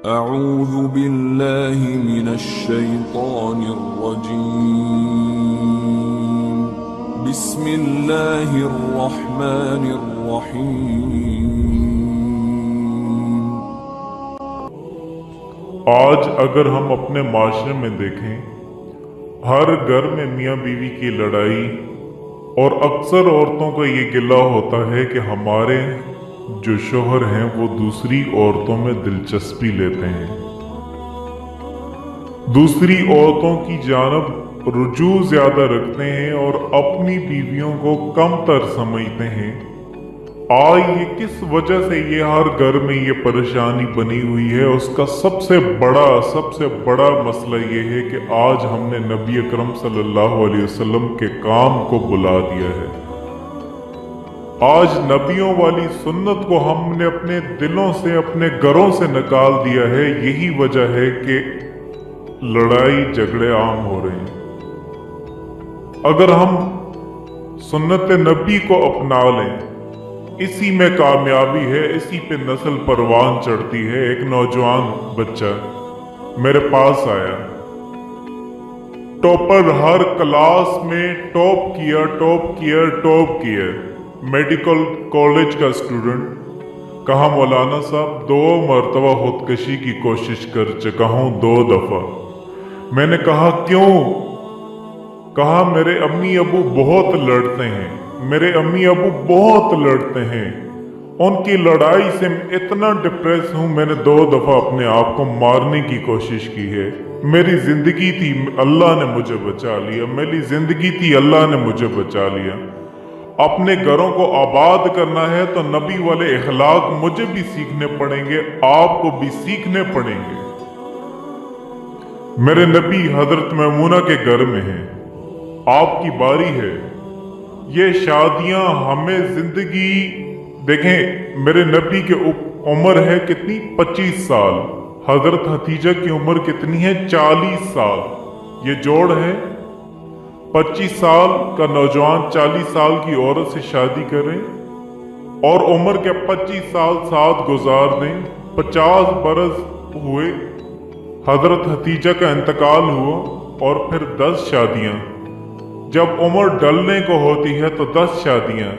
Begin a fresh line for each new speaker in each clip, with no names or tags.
أعوذ بالله من الشيطان الرجيم. بسم الله الرحمن الرحيم.
آج اگر ہم اپنے معاشرے میں دیکھیں، ہر گھر میں میاں بیوی کی لڑائی، اور اکثر عورتوں کا یہ گلہ ہوتا ہے کہ ہمارے جو شوہر ہیں وہ دوسری عورتوں میں دلچسپی لیتے ہیں، دوسری عورتوں کی جانب رجوع زیادہ رکھتے ہیں اور اپنی بیویوں کو کم تر سمجھتے ہیں۔ آج یہ کس وجہ سے یہ ہر گھر میں یہ پریشانی بنی ہوئی ہے، اس کا سب سے بڑا مسئلہ یہ ہے کہ آج ہم نے نبی اکرم صلی اللہ علیہ وسلم کے کام کو بلا دیا ہے۔ آج نبیوں والی سنت کو ہم نے اپنے دلوں سے، اپنے گھروں سے نکال دیا ہے۔ یہی وجہ ہے کہ لڑائی جھگڑے عام ہو رہے ہیں۔ اگر ہم سنت نبی کو اپنا لیں، اسی میں کامیابی ہے، اسی پہ نسل پروان چڑھتی ہے۔ ایک نوجوان بچہ میرے پاس آیا، ٹاپر، ہر کلاس میں ٹاپ کیا، میڈیکل کالج کا اسٹوڈنٹ۔ کہا مولانا صاحب 2 مرتبہ خودکشی کی کوشش کر چکا ہوں، 2 دفعہ۔ میں نے کہا کیوں؟ کہا میرے امی ابو بہت لڑتے ہیں، ان کی لڑائی سے اتنا ڈپریس ہوں، میں نے 2 دفعہ اپنے آپ کو مارنے کی کوشش کی ہے۔ میری زندگی تھی، اللہ نے مجھے بچا لیا۔ اپنے گھروں کو آباد کرنا ہے تو نبی والے اخلاق مجھے بھی سیکھنے پڑیں گے، آپ کو بھی سیکھنے پڑیں گے۔ میرے نبی حضرت میمونہ کے گھر میں ہیں، آپ کی باری ہے۔ یہ شادیاں ہمیں زندگی دیکھیں، میرے نبی کی عمر ہے کتنی؟ 25 سال۔ حضرت حتیجہ کی عمر کتنی ہے؟ 40 سال۔ یہ جوڑ ہے، 25 سال کا نوجوان 40 سال کی عورت سے شادی کرے اور عمر کے 25 سال ساتھ گزار دیں۔ 50 برس ہوئے، حضرت حتیجہ کا انتقال ہوا، اور پھر 10 شادیاں۔ جب عمر ڈلنے کو ہوتی ہے تو 10 شادیاں۔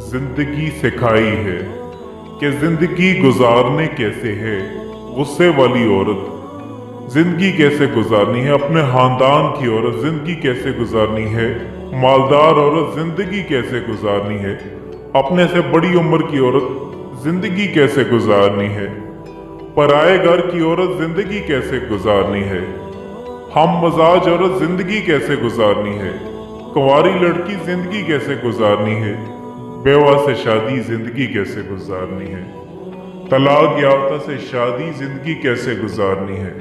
زندگی سکھائی ہے کہ زندگی گزارنے کیسے ہے۔ غصے والی عورت زندگی کیسے گزارنی ہے، اپنے خاندان کی عورت زندگی کیسے گزارنی ہے، مالدار عورت زندگی کیسے گزارنی ہے، اپنے سے بڑی عمر کی عورت زندگی کیسے گزارنی ہے، پرائے گھر کی عورت زندگی کیسے گزارنی ہے، ہم مزاج عورت زندگی کیسے گزارنی ہے، کنواری لڑکی زندگی کیسے گزارنی ہے، بیوہ سے شادی زندگی کیسے گزارنی ہے، طلاق یافتہ سے شادی زندگی کیسے گزارنی ہے۔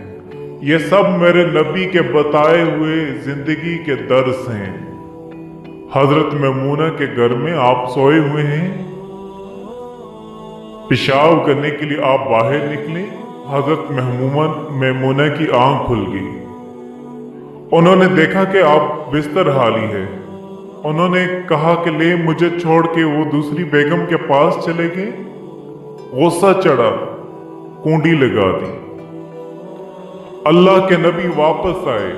یہ سب میرے نبی کے بتائے ہوئے زندگی کے درس ہیں۔ حضرت میمونہ کے گھر میں آپ سوئے ہوئے ہیں، پیشاب کرنے کے لیے آپ باہر نکلے، حضرت میمونہ کی آنکھ کھل گئی۔ انہوں نے دیکھا کہ آپ بستر حالی ہے۔ انہوں نے کہا کہ لے مجھے چھوڑ کے وہ دوسری بیگم کے پاس چلے گئے۔ غصہ چڑھا، کنڈی لگا دی۔ اللہ کے نبی واپس آئے،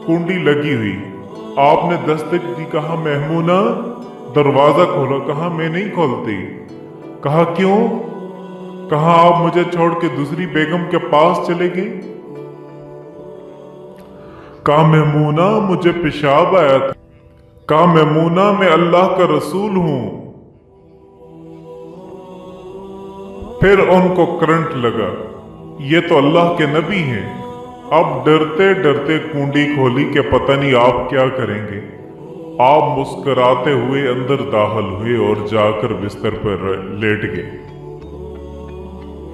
کنڈی لگی ہوئی۔ آپ نے دستک دی، کہا میمونہ دروازہ کھولو۔ کہا میں نہیں کھولتی۔ کہا کیوں؟ کہا آپ مجھے چھوڑ کے دوسری بیگم کے پاس چلے گئے۔ کہا میمونہ مجھے پیشاب آیا تھا۔ کہا میمونہ میں اللہ کا رسول ہوں۔ پھر ان کو کرنٹ لگا، یہ تو اللہ کے نبی ہیں۔ اب ڈرتے ڈرتے کنڈی کھولی کہ پتہ نہیں آپ کیا کریں گے۔ آپ مسکراتے ہوئے اندر داخل ہوئے اور جا کر بستر پر لیٹ گئے۔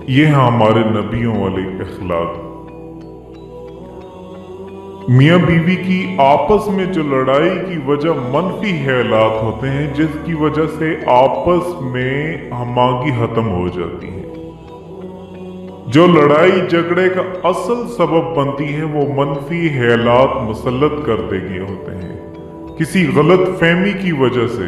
یہ ہیں ہمارے نبیوں والے اخلاق۔ میاں بیوی کی آپس میں جو لڑائی کی وجہ منفی خیالات ہوتے ہیں، جس کی وجہ سے آپس میں ہم آہنگی ختم ہو جاتی ہے۔ جو لڑائی جھگڑے کا اصل سبب بنتی ہے وہ منفی خیالات مسلط کر دے گئے ہوتے ہیں، کسی غلط فہمی کی وجہ سے۔